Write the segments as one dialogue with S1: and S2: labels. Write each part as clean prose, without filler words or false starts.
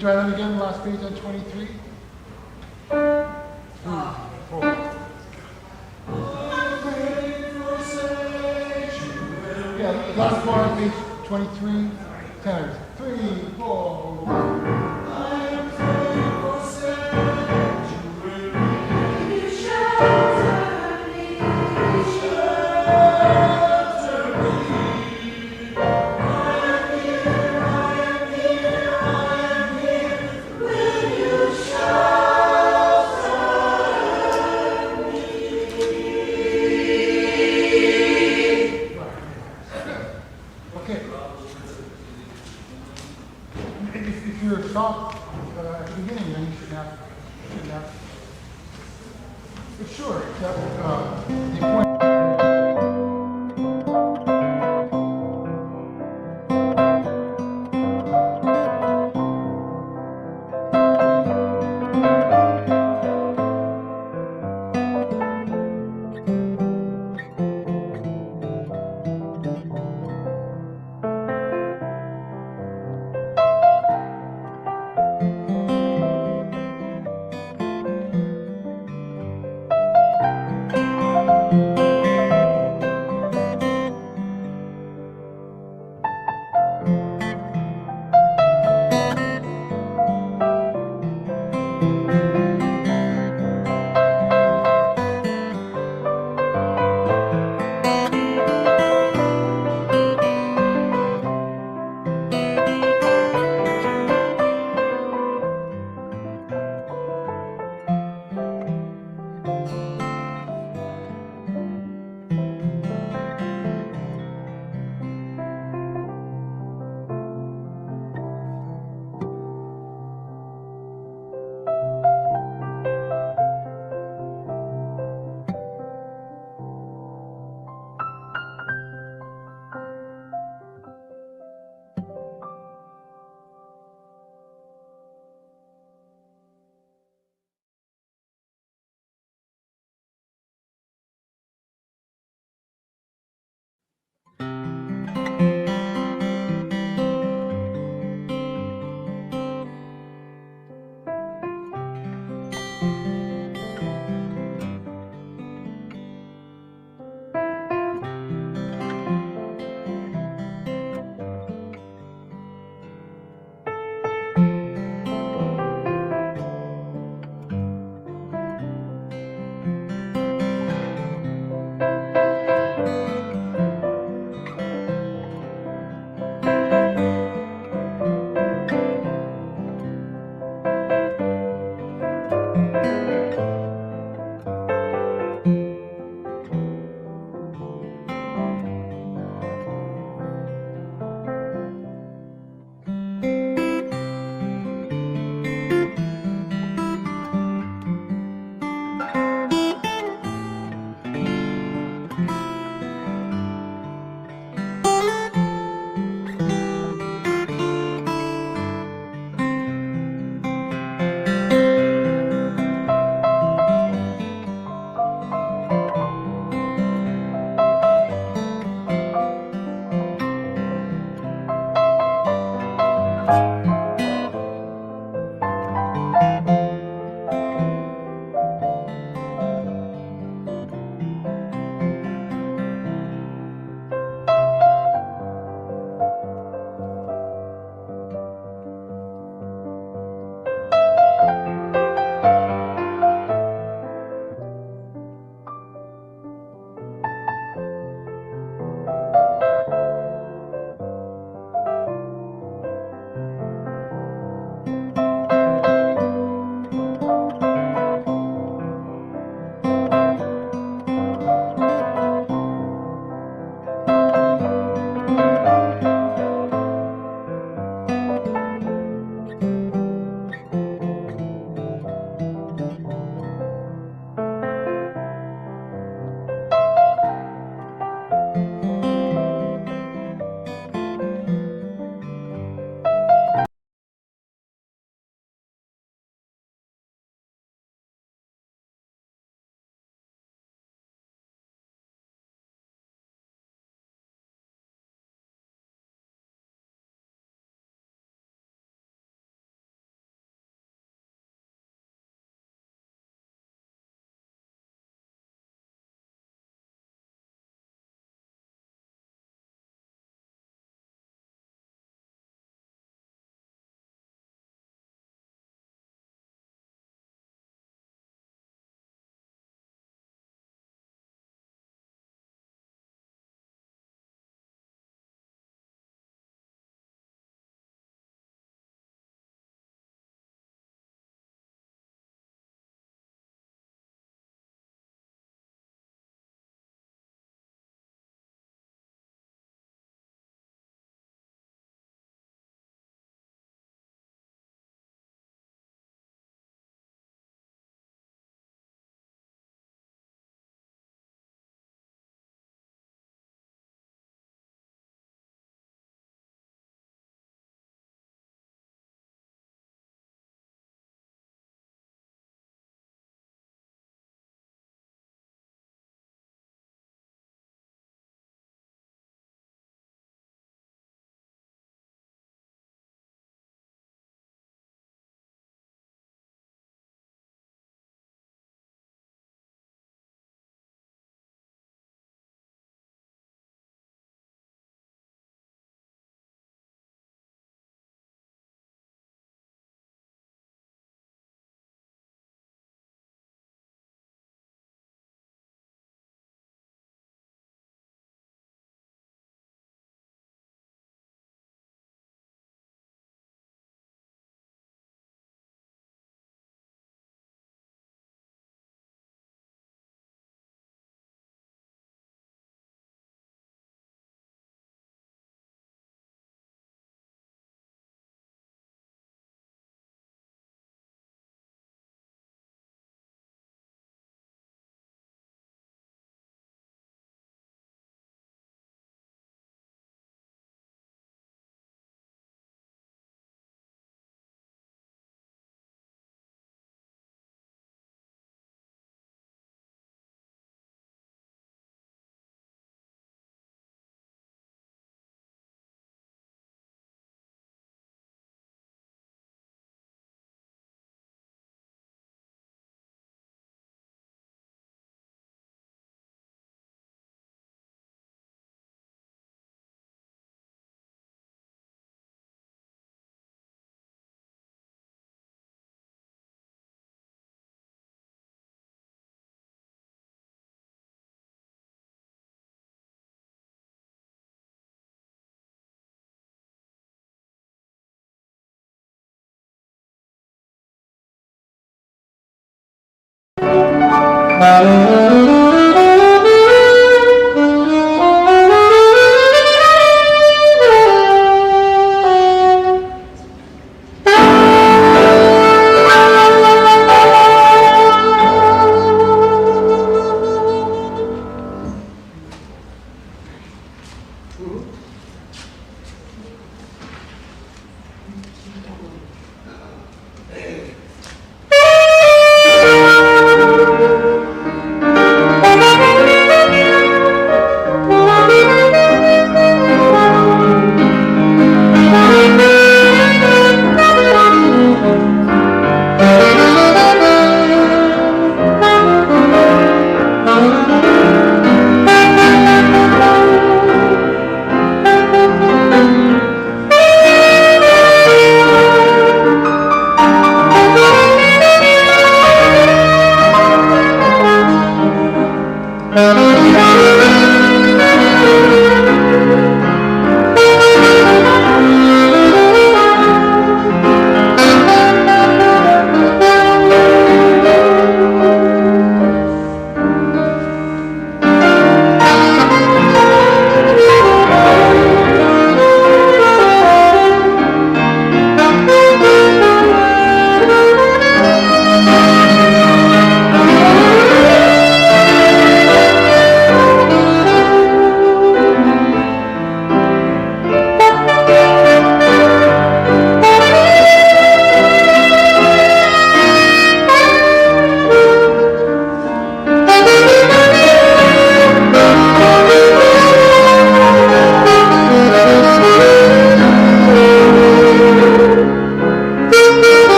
S1: Try that again, last page on 23. Yeah, last part on page 23. Tenors. 3, 4, 1. Okay. If you're stopped at the beginning, then you should have. But sure, the point.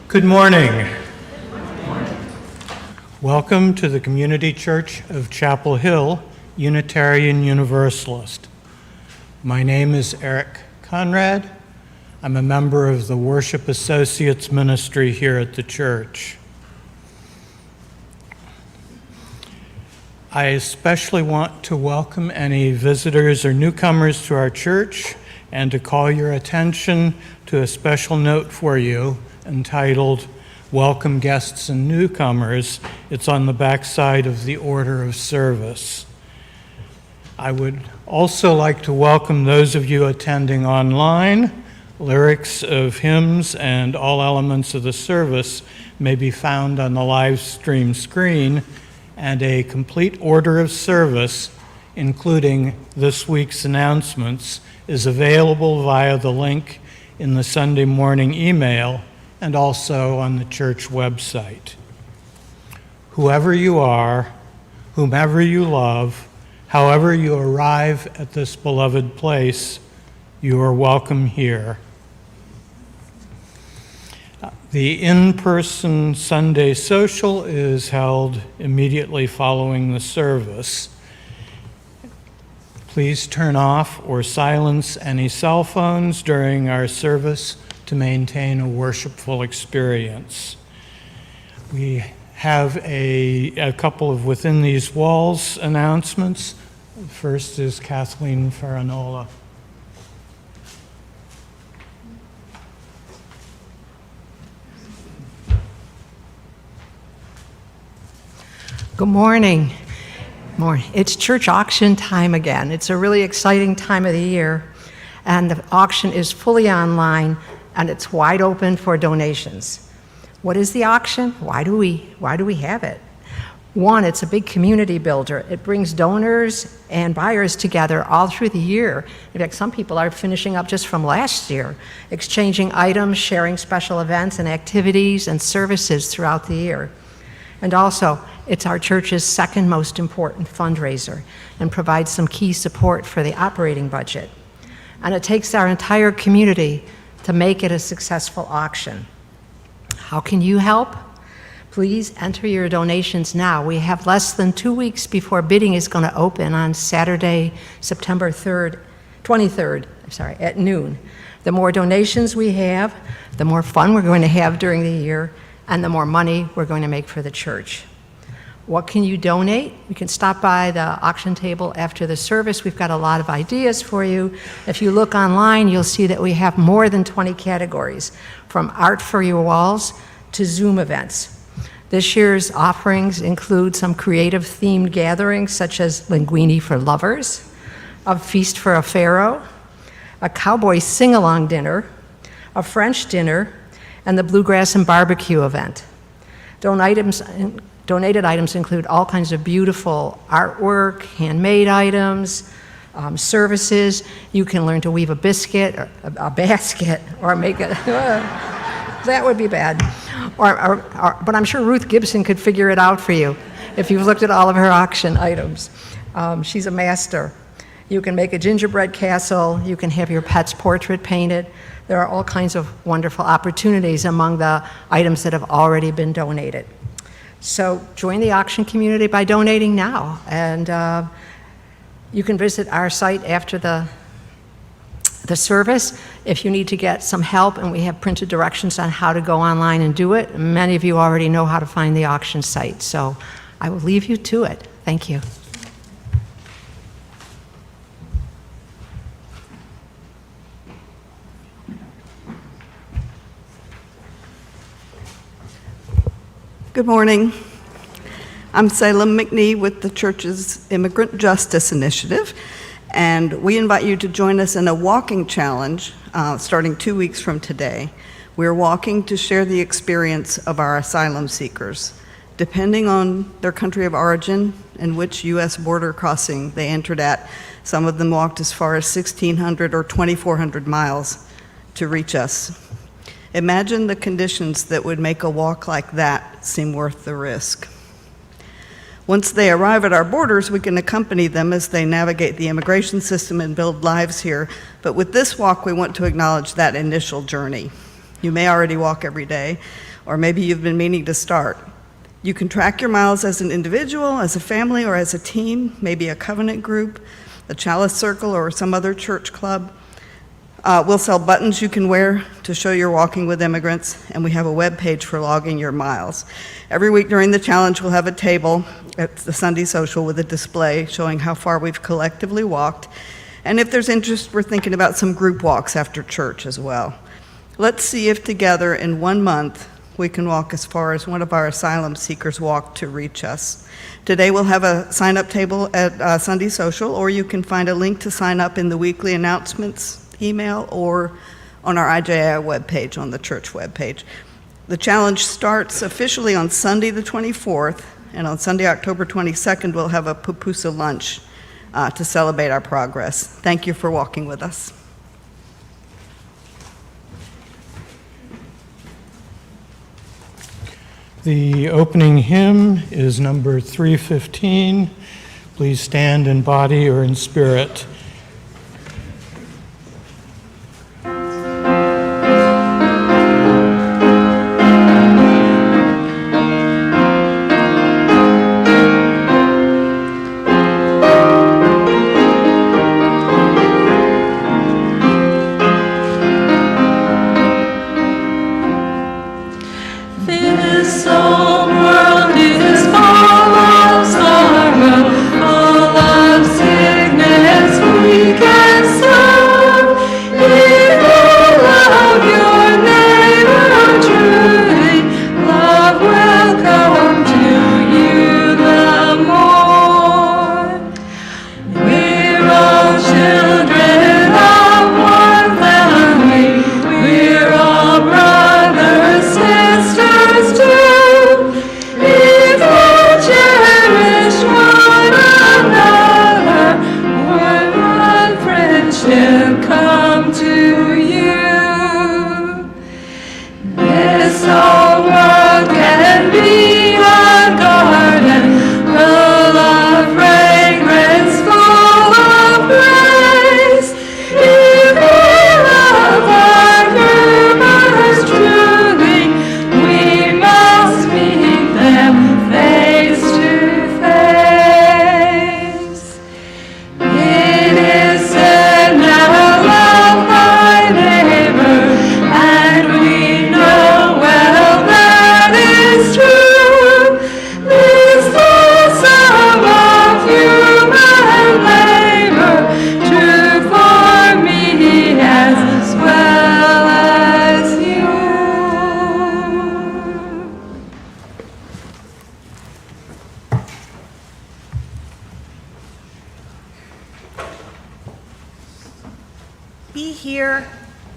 S2: Good morning. Welcome to the Community Church of Chapel Hill, Unitarian Universalist. My name is Eric Conrad. I'm a member of the Worship Associates Ministry here at the church. I especially want to welcome any visitors or newcomers to our church and to call your attention to a special note for you entitled Welcome Guests and Newcomers. It's on the back side of the order of service. I would also like to welcome those of you attending online. Lyrics of hymns and all elements of the service may be found on the live stream screen, and a complete order of service, including this week's announcements, is available via the link in the Sunday morning email and also on the church website. Whoever you are, whomever you love, however you arrive at this beloved place, you are welcome here. The in-person Sunday social is held immediately following the service. Please turn off or silence any cell phones during our service to maintain a worshipful experience. We have a couple of within these walls announcements. First is Kathleen Faranola.
S3: Good morning. It's church auction time again. It's a really exciting time of the year, and the auction is fully online and it's wide open for donations. What is the auction? Why do we have it? One, it's a big community builder. It brings donors and buyers together all through the year. In fact, some people are finishing up just from last year, exchanging items, sharing special events and activities and services throughout the year. And also, it's our church's second most important fundraiser and provides some key support for the operating budget. And it takes our entire community to make it a successful auction. How can you help? Please enter your donations now. We have less than 2 weeks before bidding is going to open on Saturday, September 23rd, at noon. The more donations we have, the more fun we're going to have during the year, and the more money we're going to make for the church. What can you donate? You can stop by the auction table after the service. We've got a lot of ideas for you. If you look online, you'll see that we have more than 20 categories, from art for your walls to Zoom events. This year's offerings include some creative themed gatherings such as linguine for lovers, a feast for a pharaoh, a cowboy sing-along dinner, a French dinner, and the bluegrass and barbecue event. Donated items include all kinds of beautiful artwork, handmade items, services. You can learn to weave a biscuit, or a basket, or make it. That would be bad. But I'm sure Ruth Gibson could figure it out for you if you've looked at all of her auction items. She's a master. You can make a gingerbread castle. You can have your pet's portrait painted. There are all kinds of wonderful opportunities among the items that have already been donated. So join the auction community by donating now. And you can visit our site after the service if you need to get some help, and we have printed directions on how to go online and do it. Many of you already know how to find the auction site, so I will leave you to it. Thank you.
S4: Good morning. I'm Salem McNee with the church's Immigrant Justice Initiative, and we invite you to join us in a walking challenge starting 2 weeks from today. We're walking to share the experience of our asylum seekers. Depending on their country of origin and which U.S. border crossing they entered at, some of them walked as far as 1,600 or 2,400 miles to reach us. Imagine the conditions that would make a walk like that seem worth the risk. Once they arrive at our borders, we can accompany them as they navigate the immigration system and build lives here. But with this walk, we want to acknowledge that initial journey. You may already walk every day, or maybe you've been meaning to start. You can track your miles as an individual, as a family, or as a team, maybe a covenant group, a chalice circle, or some other church club. We'll sell buttons you can wear to show you're walking with immigrants, and we have a web page for logging your miles. Every week during the challenge, we'll have a table at the Sunday social with a display showing how far we've collectively walked. And if there's interest, we're thinking about some group walks after church as well. Let's see if together in 1 month, we can walk as far as one of our asylum seekers walked to reach us. Today we'll have a sign-up table at Sunday social, or you can find a link to sign up in the weekly announcements email or on our IJI webpage, on the church webpage. The challenge starts officially on Sunday the 24th, and on Sunday, October 22nd, we'll have a pupusa lunch to celebrate our progress. Thank you for walking with us.
S2: The opening hymn is number 315. Please stand in body or in spirit.
S5: Full of sickness.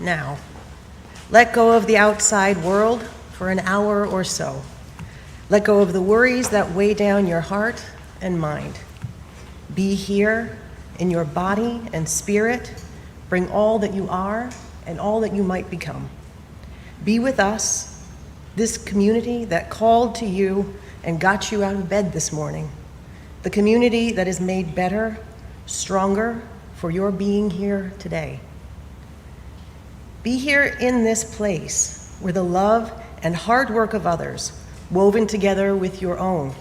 S5: now. Let go of the outside world for an hour or so. Let go of the worries that weigh down your heart and mind. Be here in your body and spirit. Bring all that you are and all that you might become. Be with us, this community that called to you and got you out of bed this morning. The community that is made better, stronger for your being here today. Be here in this place where the love and hard work of others, woven together with your own,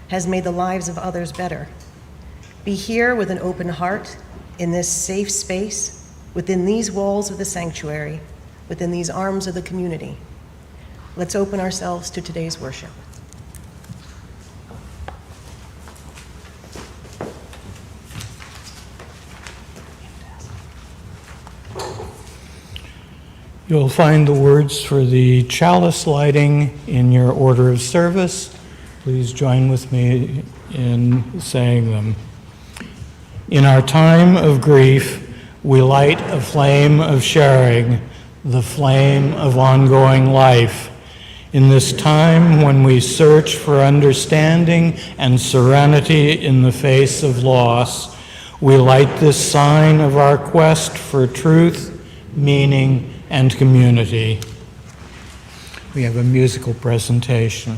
S5: has made the lives of others better. Be here with an open heart in this safe space, within these walls of the sanctuary, within these arms of the community. Let's open ourselves to today's worship.
S2: You'll find the words for the chalice lighting in your order of service. Please join with me in saying them. In our time of grief, we light a flame of sharing, the flame of ongoing life. In this time when we search for understanding and serenity in the face of loss, we light this sign of our quest for truth, meaning, and community. We have a musical presentation.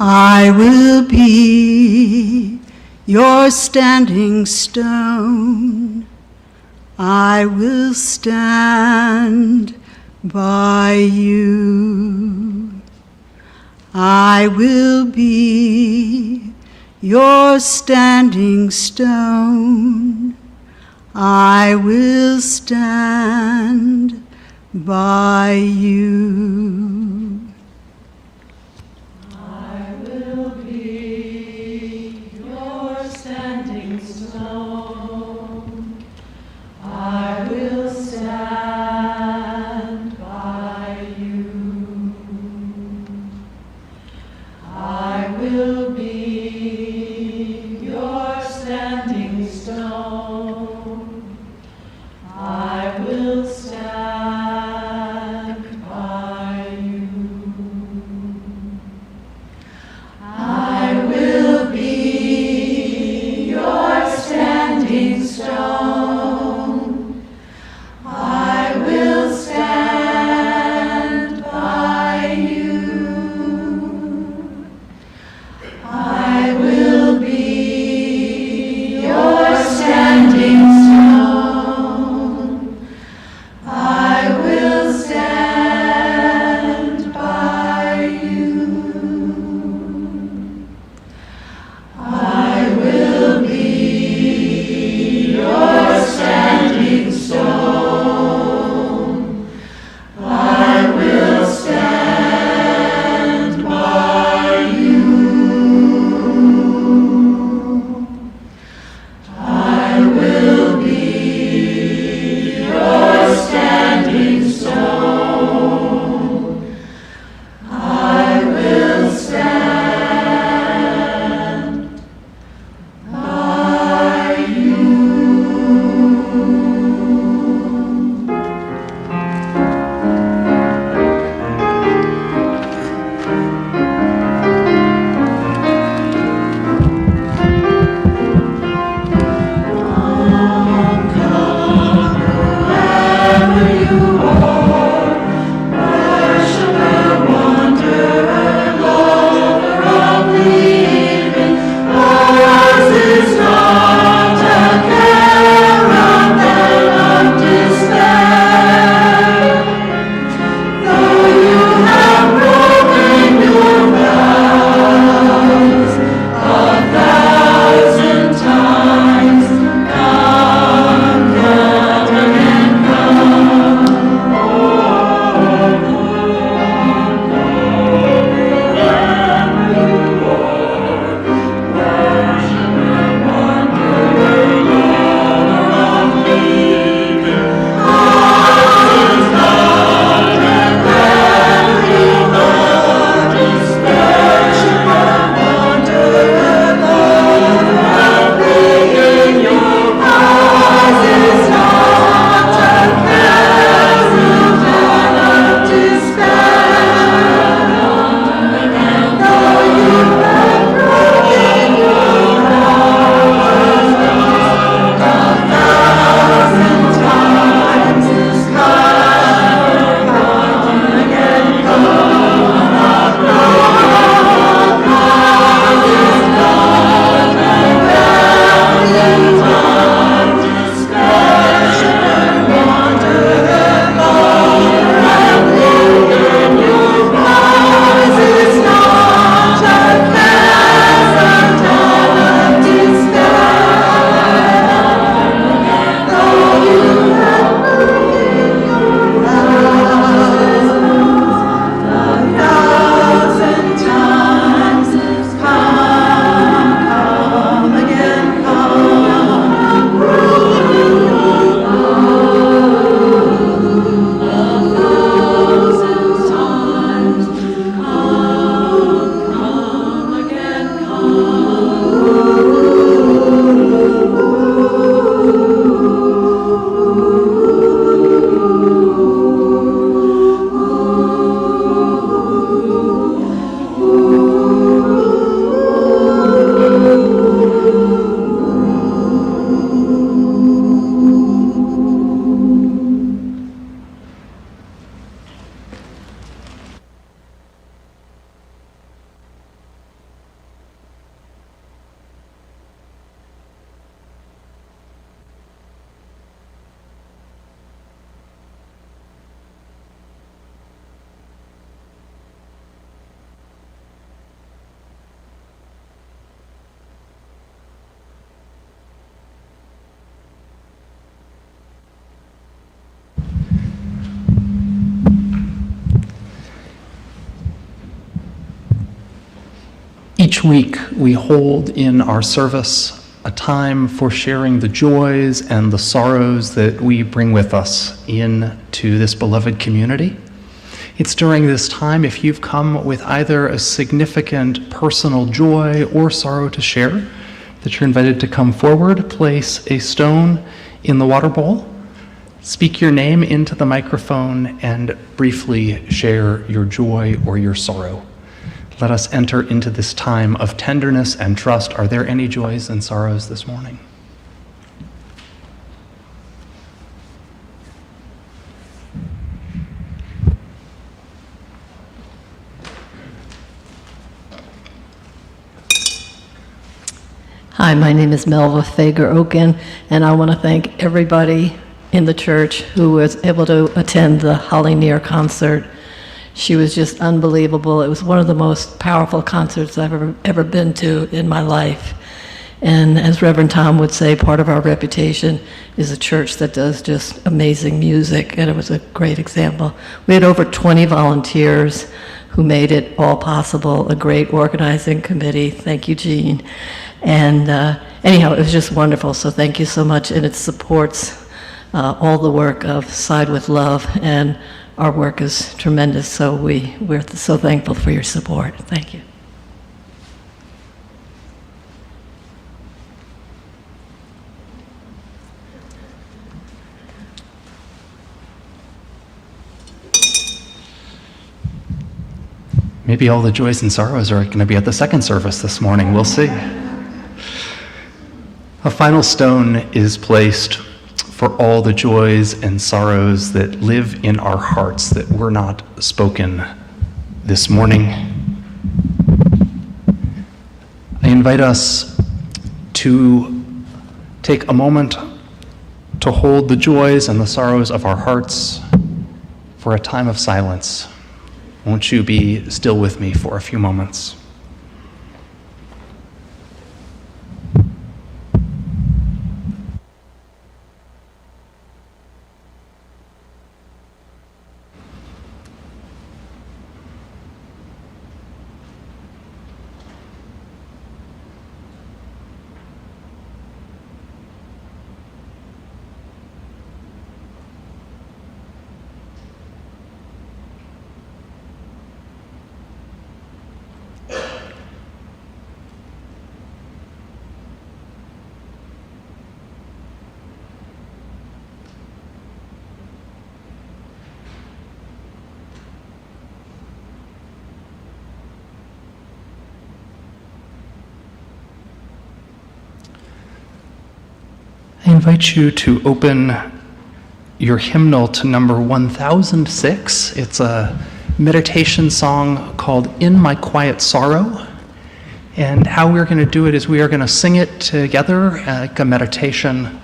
S6: I will be your standing stone. I will stand by you. I will be your standing stone. I will stand by you.
S7: I will stand by you. Each week we hold in our service a time for sharing the joys and the sorrows that we bring with us into this beloved community. It's during this time, if you've come with either a significant personal joy or sorrow to share, that you're invited to come forward, place a stone in the water bowl, speak your name into the microphone, and briefly share your joy or your sorrow. Let us enter into this time of tenderness and trust. Are there any joys and sorrows this morning?
S8: Hi, my name is Melva Fager-Oken, and I want to thank everybody in the church who was able to attend the Holly Near concert. She was just unbelievable. It was one of the most powerful concerts I've ever been to in my life. And as Reverend Thom would say, part of our reputation is a church that does just amazing music, and it was a great example. We had over 20 volunteers who made it all possible, a great organizing committee. Thank you, Jean. And anyhow, it was just wonderful, so thank you so much, and it supports all the work of Side with Love, and our work is tremendous, so we're so thankful for your support. Thank you.
S7: Maybe all the joys and sorrows are going to be at the second service this morning. We'll see. A final stone is placed for all the joys and sorrows that live in our hearts that were not spoken this morning. I invite us to take a moment to hold the joys and the sorrows of our hearts for a time of silence. Won't you be still with me for a few moments? I invite you to open your hymnal to number 1006. It's a meditation song called In My Quiet Sorrow. And how we're going to do it is we are going to sing it together like a meditation,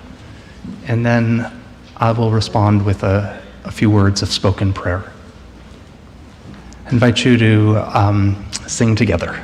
S7: and then I will respond with a few words of spoken prayer. I invite you to sing together.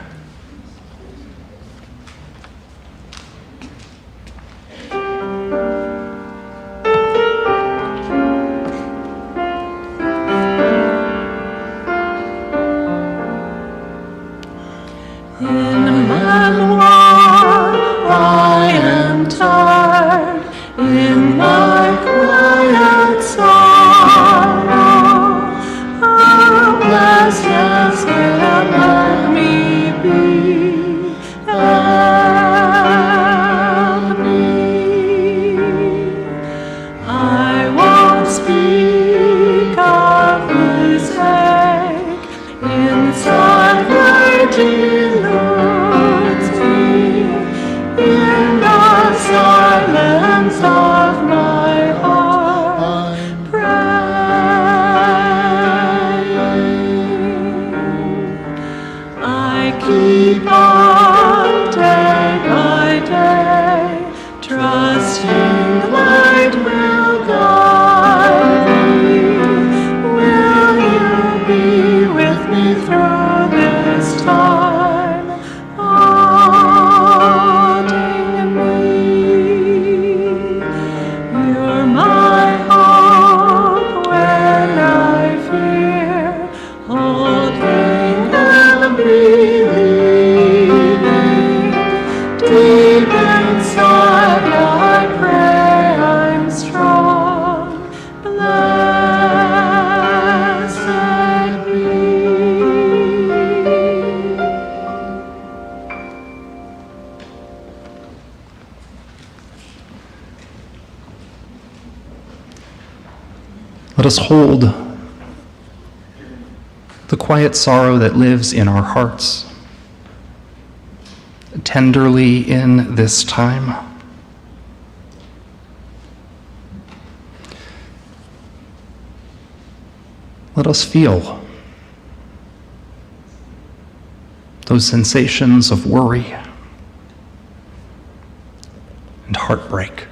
S9: Let me be.
S7: us hold the quiet sorrow that lives in our hearts tenderly in this time. Let us feel those sensations of worry and heartbreak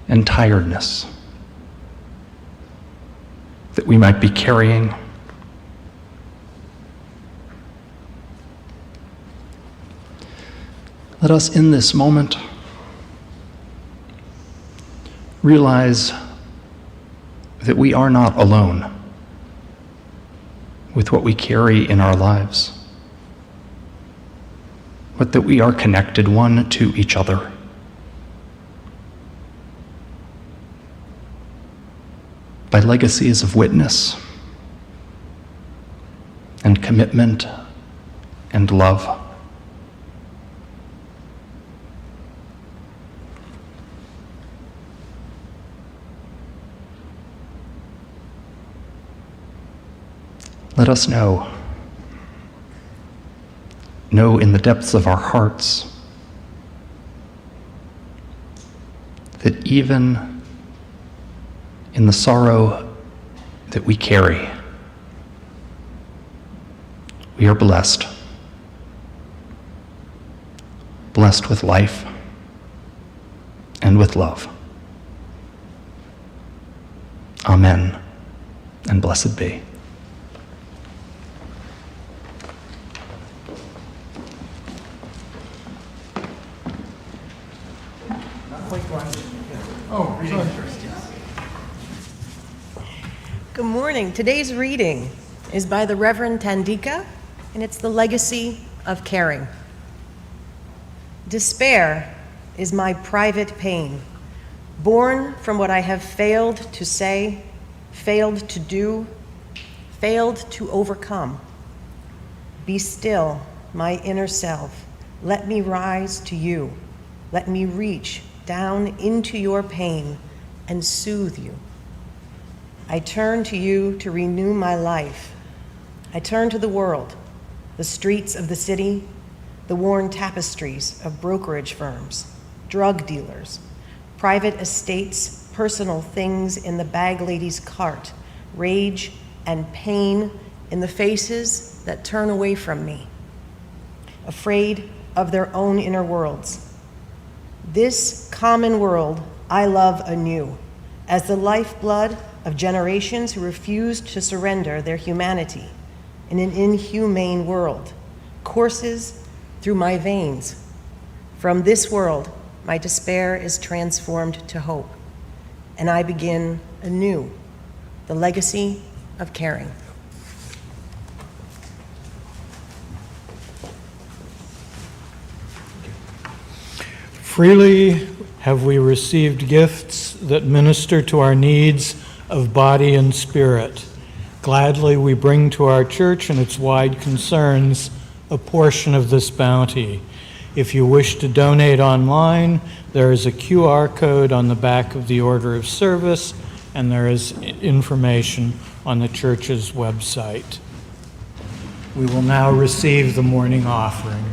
S7: and tiredness that we might be carrying. Let us, in this moment, realize that we are not alone with what we carry in our lives, but that we are connected one to each other. By legacies of witness and commitment and love. Let us know in the depths of our hearts that even in the sorrow that we carry, we are blessed. Blessed with life and with love. Amen, and blessed be.
S1: Oh, sorry.
S5: Good morning. Today's reading is by the Reverend Tandika, and it's The Legacy of Caring. Despair is my private pain, born from what I have failed to say, failed to do, failed to overcome. Be still, my inner self. Let me rise to you. Let me reach down into your pain and soothe you. I turn to you to renew my life. I turn to the world, the streets of the city, the worn tapestries of brokerage firms, drug dealers, private estates, personal things in the bag lady's cart, rage and pain in the faces that turn away from me, afraid of their own inner worlds. This common world I love anew, as the lifeblood of generations who refused to surrender their humanity in an inhumane world courses through my veins. From this world, my despair is transformed to hope, and I begin anew the legacy of caring.
S2: Freely have we received gifts that minister to our needs of body and spirit. Gladly we bring to our church and its wide concerns a portion of this bounty. If you wish to donate online, there is a QR code on the back of the order of service, and there is information on the church's website. We will now receive the morning offering.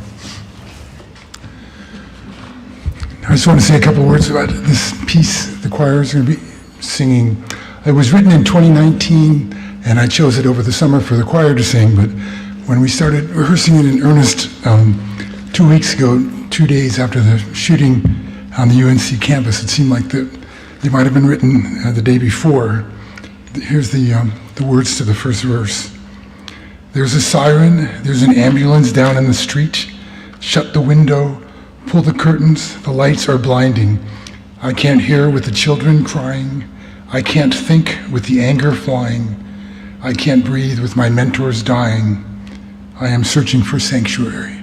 S1: I just want to say a couple words about this piece the choir is going to be singing. It was written in 2019, and I chose it over the summer for the choir to sing, but when we started rehearsing it in earnest 2 weeks ago, 2 days after the shooting on the UNC campus, it seemed like they might have been written the day before. Here's the words to the first verse. There's a siren, there's an ambulance down in the street. Shut the window, pull the curtains, the lights are blinding. I can't hear with the children crying. I can't think with the anger flying. I can't breathe with my mentors dying. I am searching for sanctuary.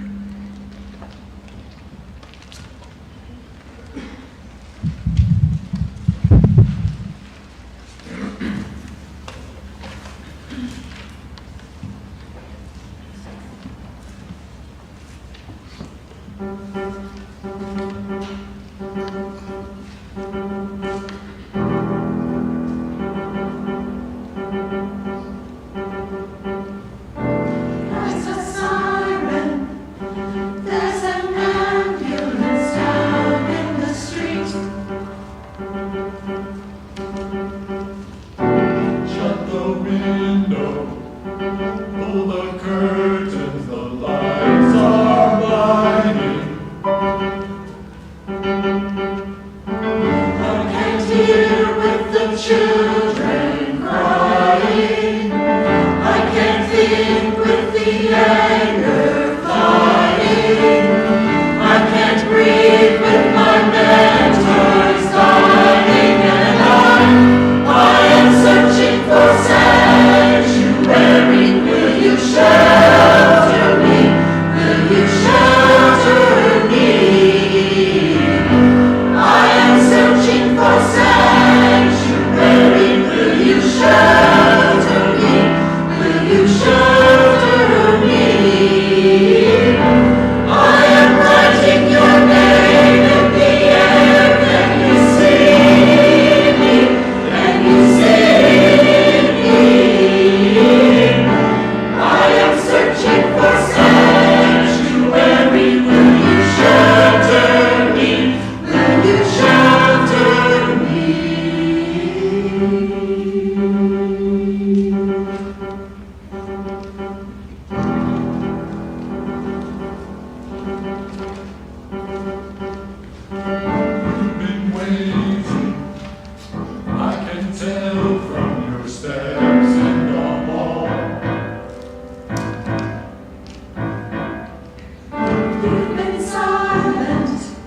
S9: You've been silent,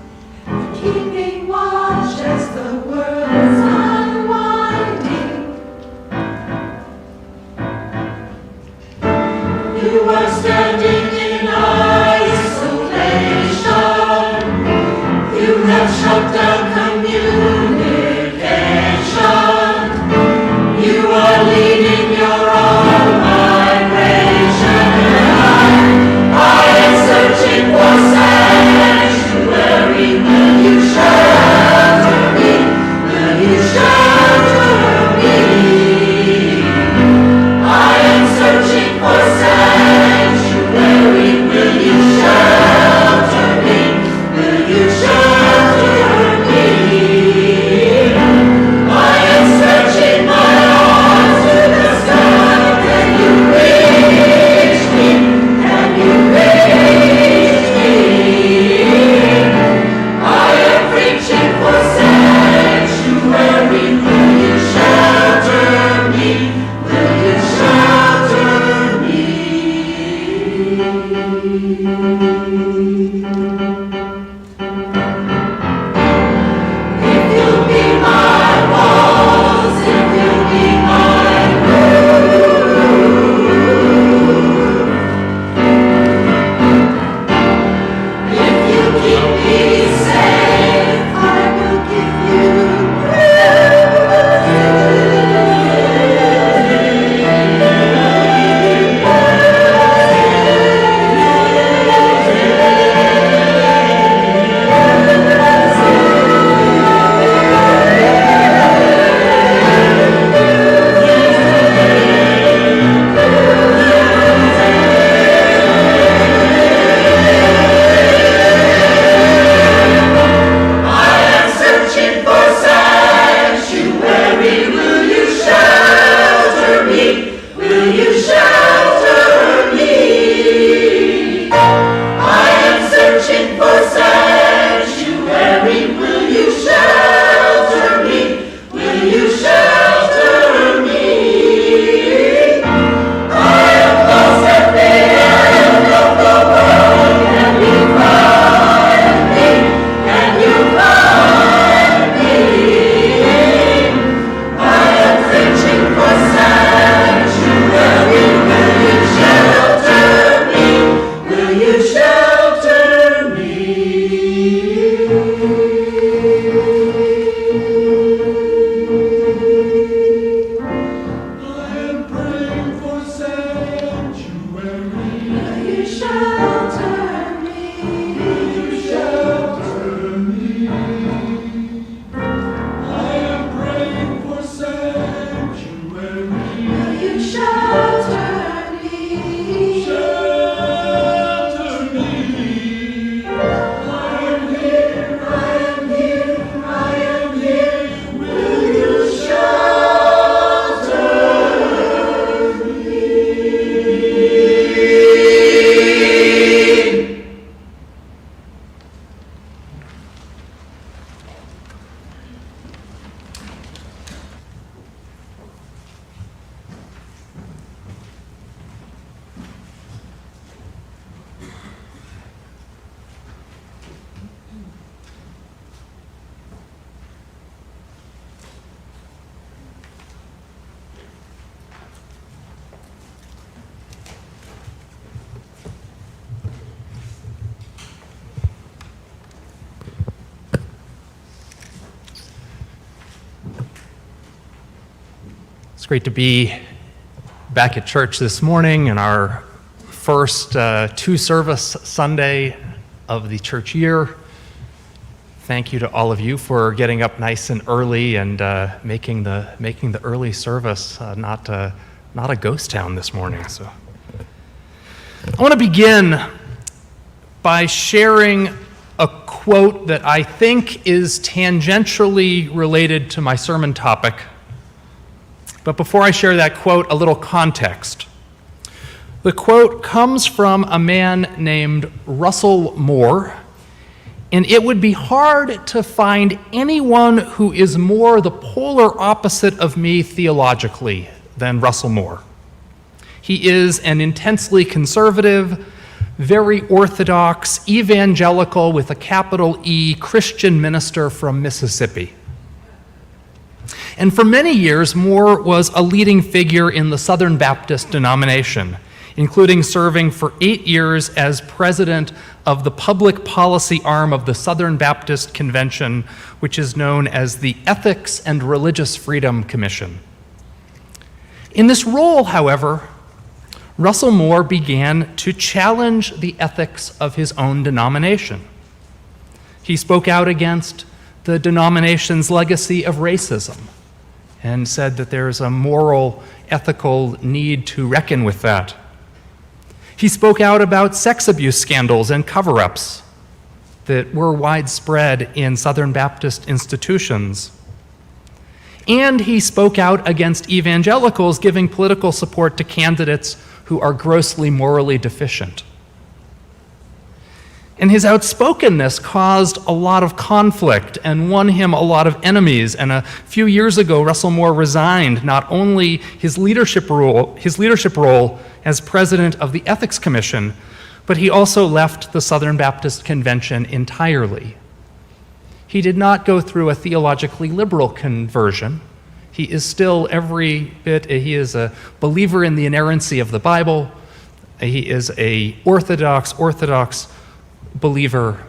S9: keeping watch as the world's unwinding. You are standing in isolation. You have shut down communication. You are leading your own migration. I am searching for sanctuary. Will you shelter me? Will you shelter me? I am searching for sanctuary. Will you shelter me? Will you shelter me? I am searching my arms to the sky. Can you reach me? Can you reach me? I am reaching for sanctuary. Will you shelter me? Will you shelter me? If you'll be my walls, if you'll be my roof, if you keep me safe, I will give you I am searching for sanctuary. Will you shelter me? Will you shelter me? I am searching for sanctuary. Will you shelter me? Will you shelter me? I am lost at the end of the world. Can you find me? Can you find me? I am searching for sanctuary. Will you shelter me? Will you shelter me? I am praying for sanctuary. Will you shelter me? Will you shelter me? I am praying for sanctuary. Will you shelter me? Shelter me. I am here, I am here, I am here. Will you shelter me?
S10: It's great to be back at church this morning in our first two-service Sunday of the church year. Thank you to all of you for getting up nice and early and making the early service not a ghost town this morning. So I want to begin by sharing a quote that I think is tangentially related to my sermon topic. But before I share that quote, a little context. The quote comes from a man named Russell Moore, and it would be hard to find anyone who is more the polar opposite of me theologically than Russell Moore. He is an intensely conservative, very orthodox, evangelical with a capital E Christian minister from Mississippi. And for many years, Moore was a leading figure in the Southern Baptist denomination, including serving for 8 years as president of the public policy arm of the Southern Baptist Convention, which is known as the Ethics and Religious Freedom Commission. In this role, however, Russell Moore began to challenge the ethics of his own denomination. He spoke out against the denomination's legacy of racism and said that there is a moral, ethical need to reckon with that. He spoke out about sex abuse scandals and cover-ups that were widespread in Southern Baptist institutions. And he spoke out against evangelicals giving political support to candidates who are grossly morally deficient. And his outspokenness caused a lot of conflict and won him a lot of enemies. And a few years ago, Russell Moore resigned not only his leadership role as president of the Ethics Commission, but he also left the Southern Baptist Convention entirely. He did not go through a theologically liberal conversion. He is still every bit, he is a believer in the inerrancy of the Bible. He is a orthodox believer,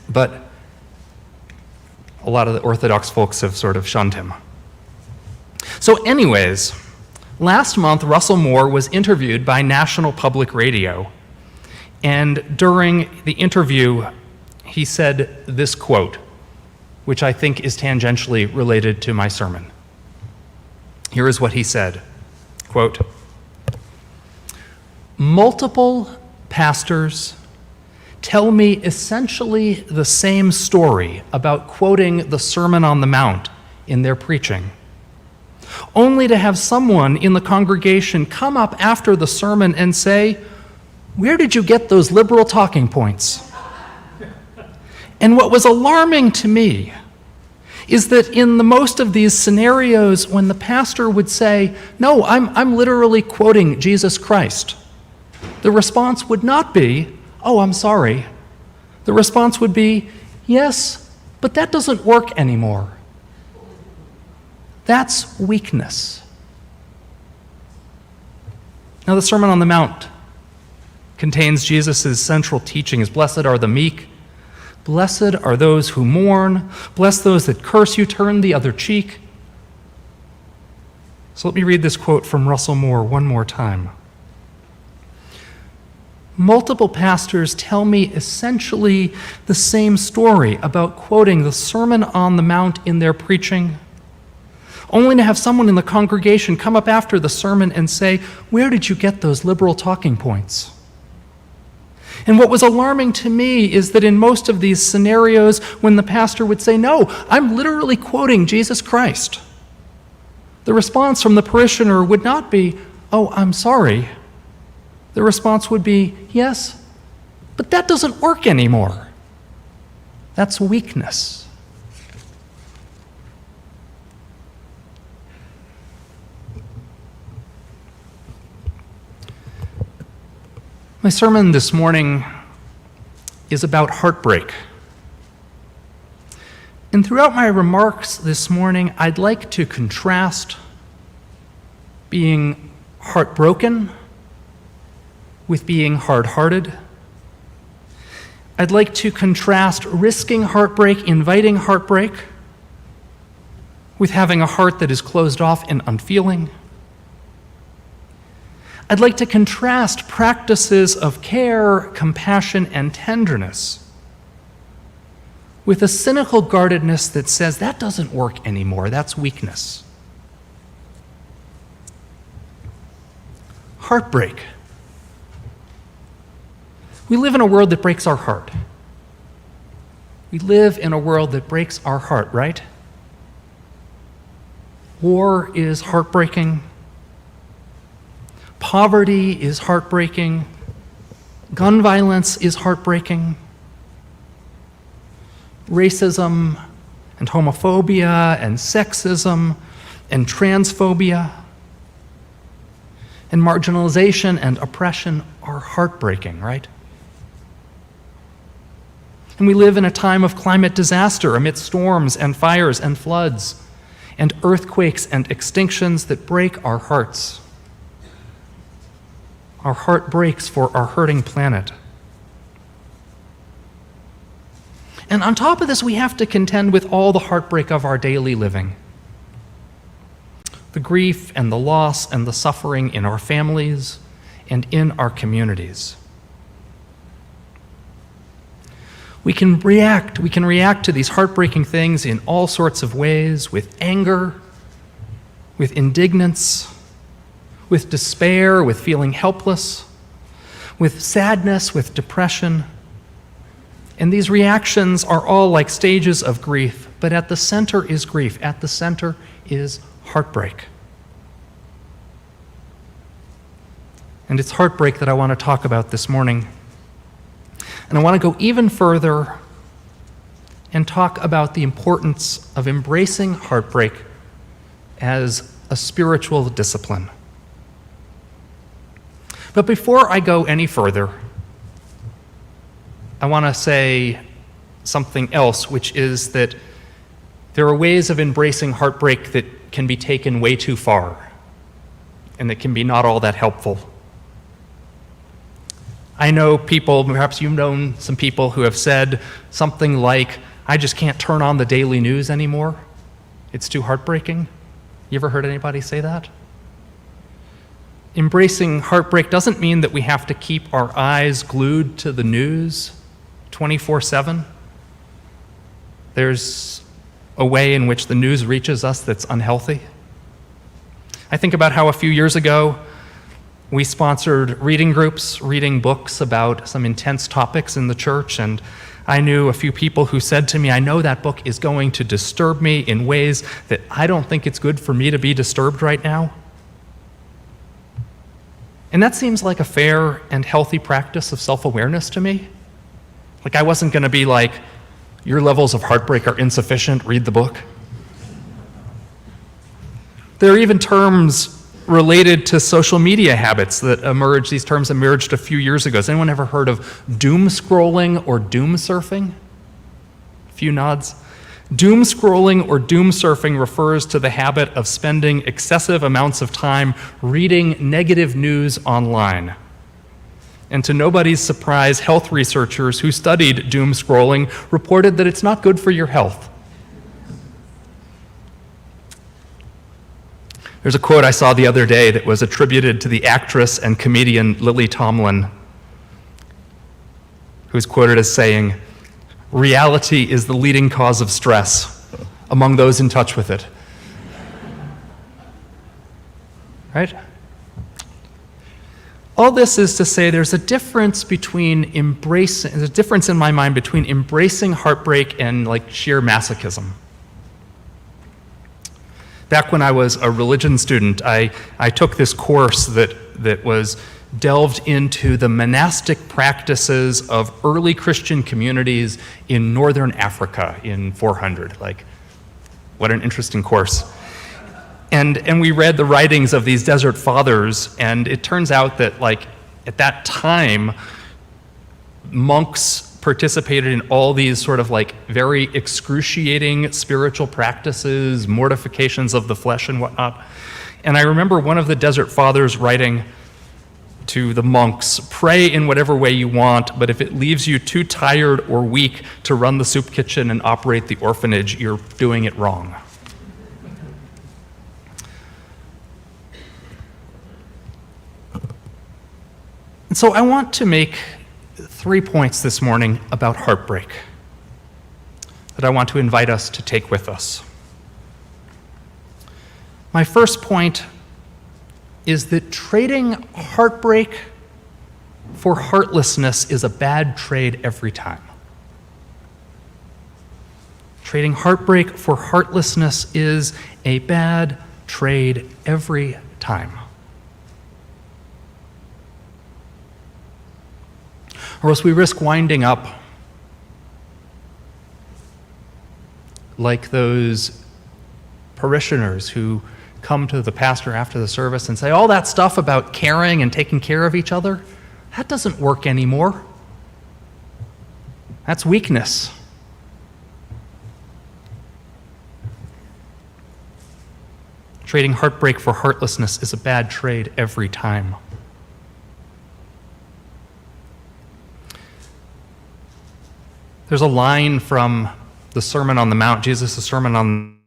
S10: but a lot of the Orthodox folks have sort of shunned him. So anyways, last month, Russell Moore was interviewed by National Public Radio, and during the interview, he said this quote, which I think is tangentially related to my sermon. Here is what he said, quote, "Multiple pastors tell me essentially the same story about quoting the Sermon on the Mount in their preaching, only to have someone in the congregation come up after the sermon and say, 'Where did you get those liberal talking points?' And what was alarming to me is that in the most of these scenarios, when the pastor would say, 'No, I'm literally quoting Jesus Christ,' the response would not be, 'Oh, I'm sorry.' The response would be, 'Yes, but that doesn't work anymore.' That's weakness." Now, the Sermon on the Mount contains Jesus' central teachings. Blessed are the meek. Blessed are those who mourn. Bless those that curse you. Turn the other cheek. So let me read this quote from Russell Moore one more time. "Multiple pastors tell me essentially the same story about quoting the Sermon on the Mount in their preaching, only to have someone in the congregation come up after the sermon and say, 'Where did you get those liberal talking points?' And what was alarming to me is that in most of these scenarios, when the pastor would say, 'No, I'm literally quoting Jesus Christ,' the response from the parishioner would not be, 'Oh, I'm sorry.' The response would be, 'Yes, but that doesn't work anymore.' That's weakness. My sermon this morning is about heartbreak. And throughout my remarks this morning, I'd like to contrast being heartbroken with being hard-hearted. I'd like to contrast risking heartbreak, inviting heartbreak, with having a heart that is closed off and unfeeling. I'd like to contrast practices of care, compassion, and tenderness with a cynical guardedness that says that doesn't work anymore, that's weakness. Heartbreak. We live in a world that breaks our heart. We live in a world that breaks our heart, right? War is heartbreaking. Poverty is heartbreaking. Gun violence is heartbreaking. Racism and homophobia and sexism and transphobia and marginalization and oppression are heartbreaking, right? And we live in a time of climate disaster amidst storms and fires and floods and earthquakes and extinctions that break our hearts. Our heart breaks for our hurting planet. And on top of this, we have to contend with all the heartbreak of our daily living. The grief and the loss and the suffering in our families and in our communities. We can react to these heartbreaking things in all sorts of ways, with anger, with indignance, with despair, with feeling helpless, with sadness, with depression. And these reactions are all like stages of grief, but at the center is grief. At the center is heartbreak. And it's heartbreak that I want to talk about this morning. And I want to go even further and talk about the importance of embracing heartbreak as a spiritual discipline. But before I go any further, I want to say something else, which is that there are ways of embracing heartbreak that can be taken way too far and that can be not all that helpful. I know people, perhaps you've known some people who have said something like, I just can't turn on the daily news anymore. It's too heartbreaking. You ever heard anybody say that? Embracing heartbreak doesn't mean that we have to keep our eyes glued to the news 24/7. There's a way in which the news reaches us that's unhealthy. I think about how a few years ago, we sponsored reading groups, reading books about some intense topics in the church, and I knew a few people who said to me, I know that book is going to disturb me in ways that I don't think it's good for me to be disturbed right now. And that seems like a fair and healthy practice of self-awareness to me. Like I wasn't going to be like, your levels of heartbreak are insufficient, read the book. There are even terms related to social media habits that emerged. These terms emerged a few years ago. Has anyone ever heard of doom scrolling or doom surfing? A few nods. Doom scrolling or doom surfing refers to the habit of spending excessive amounts of time reading negative news online. And to nobody's surprise, health researchers who studied doom scrolling reported that it's not good for your health. There's a quote I saw the other day that was attributed to the actress and comedian Lily Tomlin, who's quoted as saying, reality is the leading cause of stress among those in touch with it. Right? All this is to say there's a difference in my mind between embracing heartbreak and like sheer masochism. Back when I was a religion student, I took this course that was delved into the monastic practices of early Christian communities in northern Africa in 400. Like, what an interesting course. And we read the writings of these desert fathers, and it turns out that like at that time, monks participated in all these sort of like very excruciating spiritual practices, mortifications of the flesh and whatnot. And I remember one of the desert fathers writing to the monks, pray in whatever way you want, but if it leaves you too tired or weak to run the soup kitchen and operate the orphanage, you're doing it wrong. And so I want to make 3 points this morning about heartbreak that I want to invite us to take with us. My first point is that trading heartbreak for heartlessness is a bad trade every time. Trading heartbreak for heartlessness is a bad trade every time. Or else we risk winding up like those parishioners who come to the pastor after the service and say, all that stuff about caring and taking care of each other, that doesn't work anymore. That's weakness. Trading heartbreak for heartlessness is a bad trade every time. There's a line from the Sermon on the Mount, Jesus' Sermon on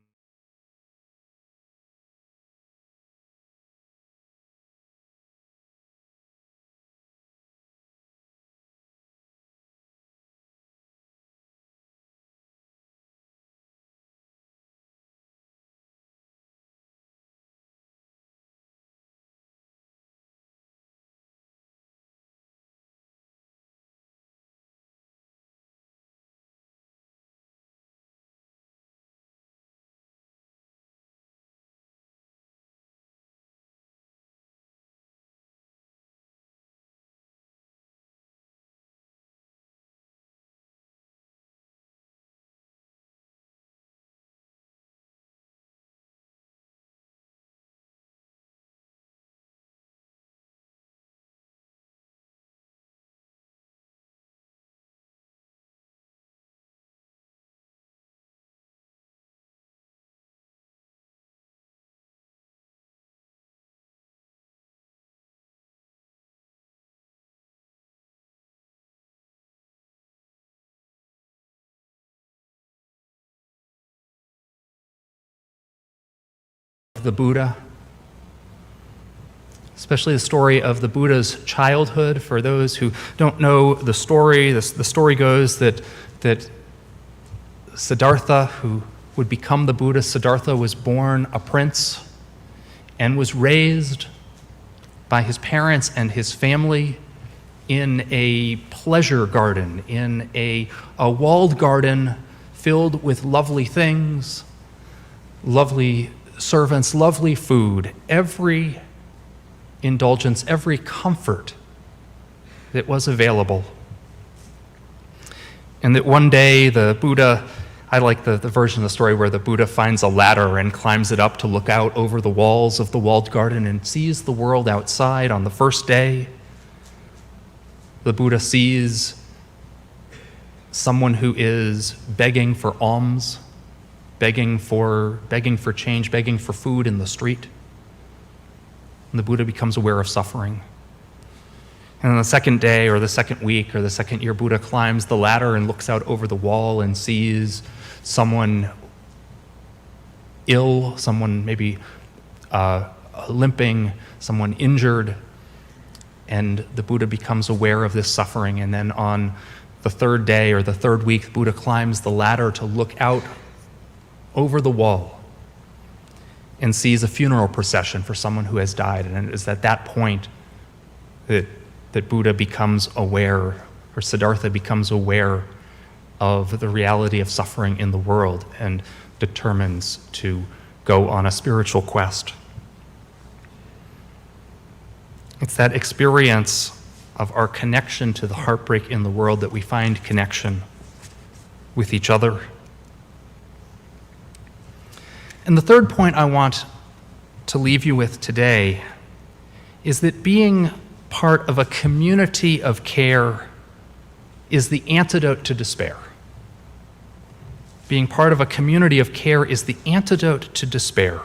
S10: the Buddha, especially the story of the Buddha's childhood. For those who don't know the story, the story goes that Siddhartha, who would become the Buddha, Siddhartha was born a prince and was raised by his parents and his family in a pleasure garden, in a walled garden filled with lovely things, lovely servants, lovely food, every indulgence, every comfort that was available. And that one day the Buddha, I like the version of the story where the Buddha finds a ladder and climbs it up to look out over the walls of the walled garden and sees the world outside on the first day. The Buddha sees someone who is begging for alms, begging for change, begging for food in the street. And the Buddha becomes aware of suffering. And on the second day or the second week or the second year, Buddha climbs the ladder and looks out over the wall and sees someone ill, someone maybe limping, someone injured. And the Buddha becomes aware of this suffering. And then on the third day or the third week, Buddha climbs the ladder to look out over the wall and sees a funeral procession for someone who has died. And it is at that point that Buddha becomes aware, or Siddhartha becomes aware of the reality of suffering in the world and determines to go on a spiritual quest. It's that experience of our connection to the heartbreak in the world that we find connection with each other. And the third point I want to leave you with today is that being part of a community of care is the antidote to despair. Being part of a community of care is the antidote to despair.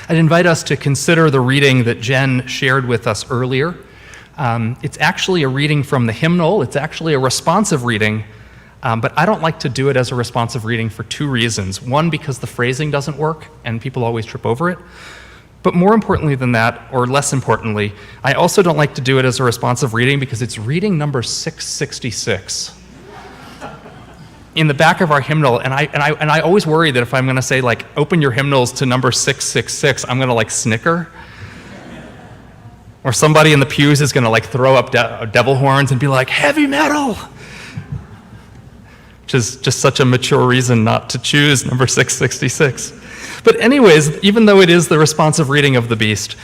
S10: I'd invite us to consider the reading that Jen shared with us earlier. It's actually a reading from the hymnal. It's actually a responsive reading. But I don't like to do it as a responsive reading for two reasons. One, because the phrasing doesn't work and people always trip over it. But more importantly than that, or less importantly, I also don't like to do it as a responsive reading because it's reading number 666 in the back of our hymnal. And I always worry that if I'm going to say, like, open your hymnals to number 666, I'm going to, like, snicker. Or somebody in the pews is going to, like, throw up devil horns and be like, heavy metal! Which is just such a mature reason not to choose number 666. But anyways, even though it is the responsive reading of the beast,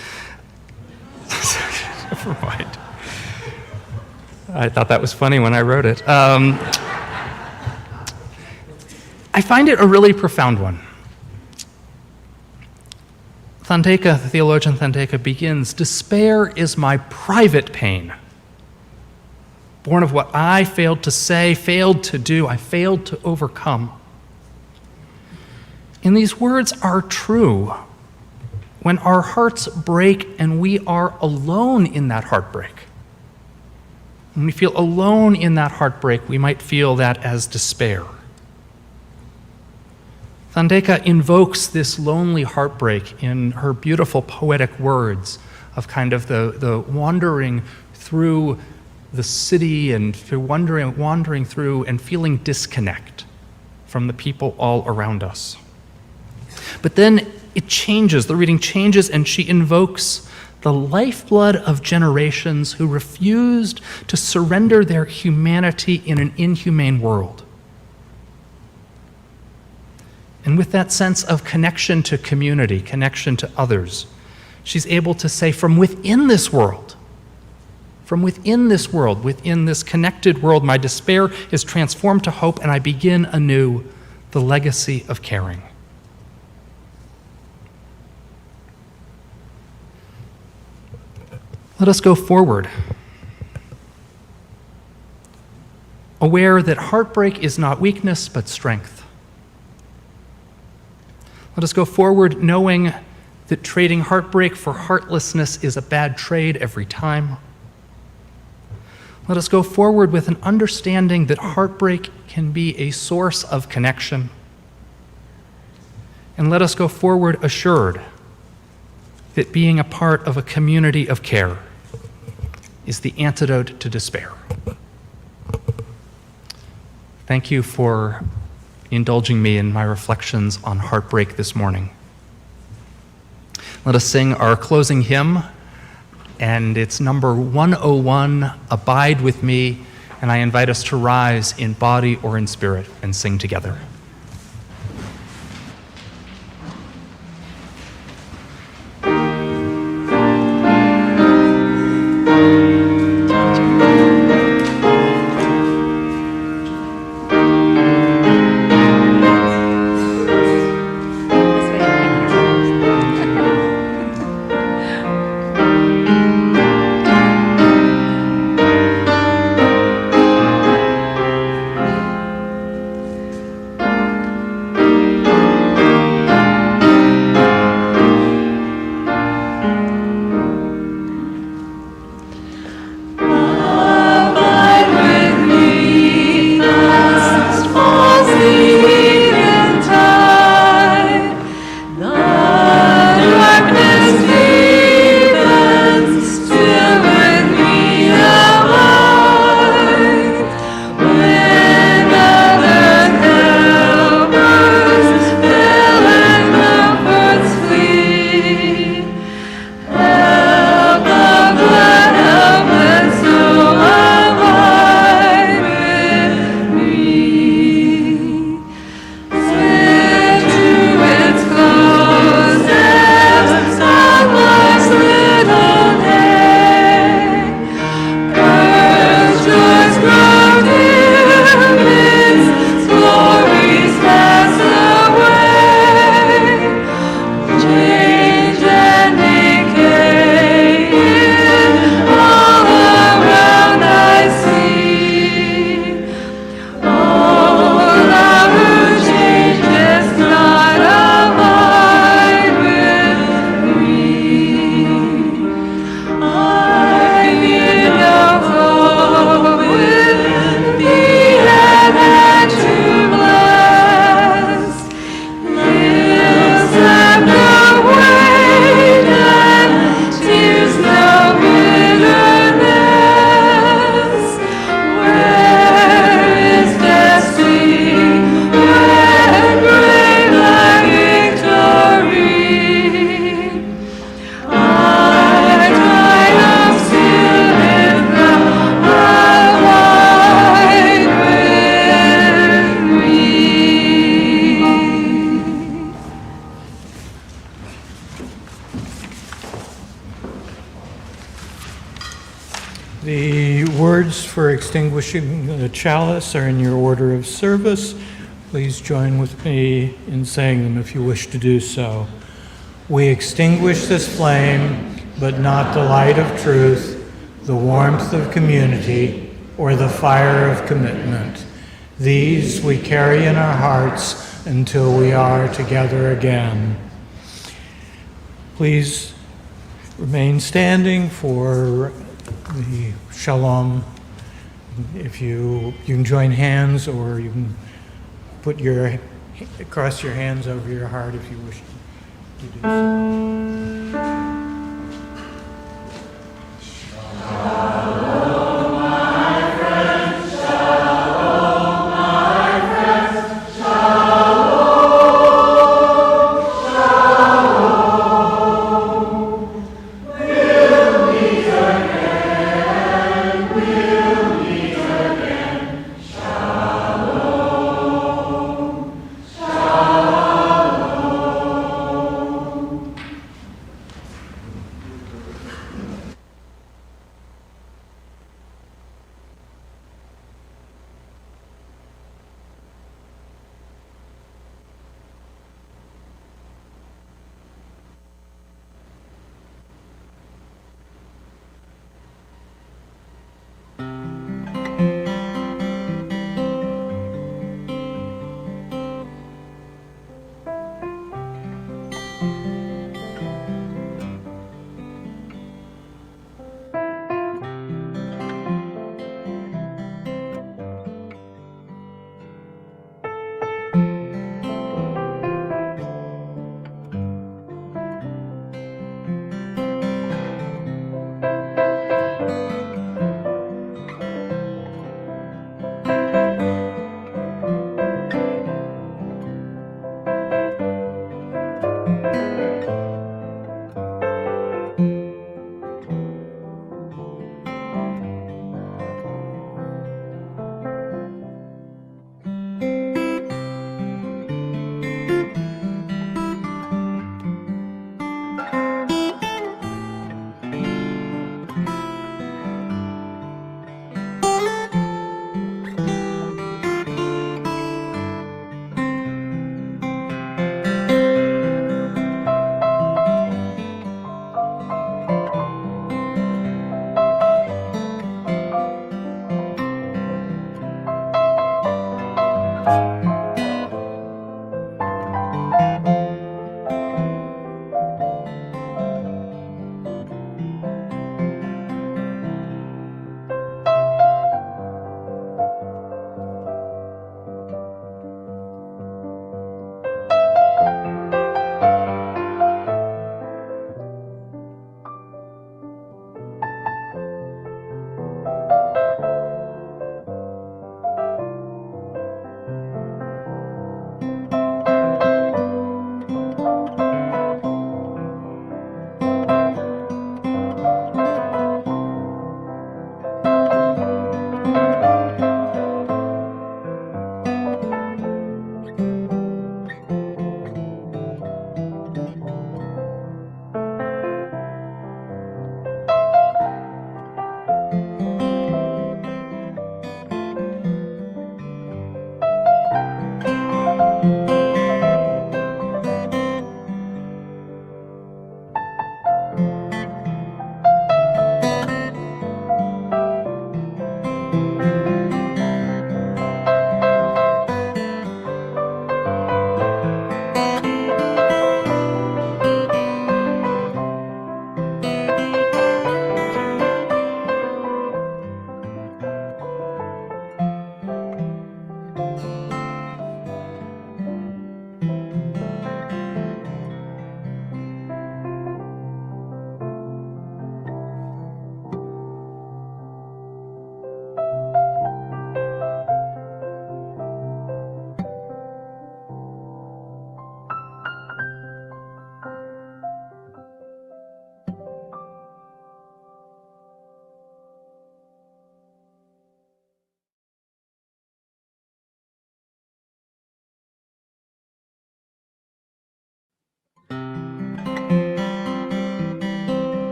S10: never mind. I thought that was funny when I wrote it. I find it a really profound one. Thanteka, the theologian Thanteka, begins, despair is my private pain. born of what I failed to say, failed to do, I failed to overcome. And these words are true when our hearts break and we are alone in that heartbreak. When we feel alone in that heartbreak, we might feel that as despair. Thandeka invokes this lonely heartbreak in her beautiful poetic words of kind of the wandering through the city and wandering through and feeling disconnect from the people all around us. But then it changes, the reading changes, and she invokes the lifeblood of generations who refused to surrender their humanity in an inhumane world. And with that sense of connection to community, connection to others, she's able to say, from within this world, within this connected world, my despair is transformed to hope, and I begin anew the legacy of caring. Let us go forward, aware that heartbreak is not weakness, but strength. Let us go forward knowing that trading heartbreak for heartlessness is a bad trade every time. Let us go forward with an understanding that heartbreak can be a source of connection. And let us go forward assured that being a part of a community of care is the antidote to despair. Thank you for indulging me in my reflections on heartbreak this morning. Let us sing our closing hymn, and it's number 101, Abide With Me, and I invite us to rise in body or in spirit and sing together.
S2: The words for extinguishing the chalice are in your order of service. Please join with me in saying them if you wish to do so. We extinguish this flame, but not the light of truth, the warmth of community, or the fire of commitment. These we carry in our hearts until we are together again. Please remain standing for the shalom. If you can join hands, or you can cross your hands over your heart if you wish to do so.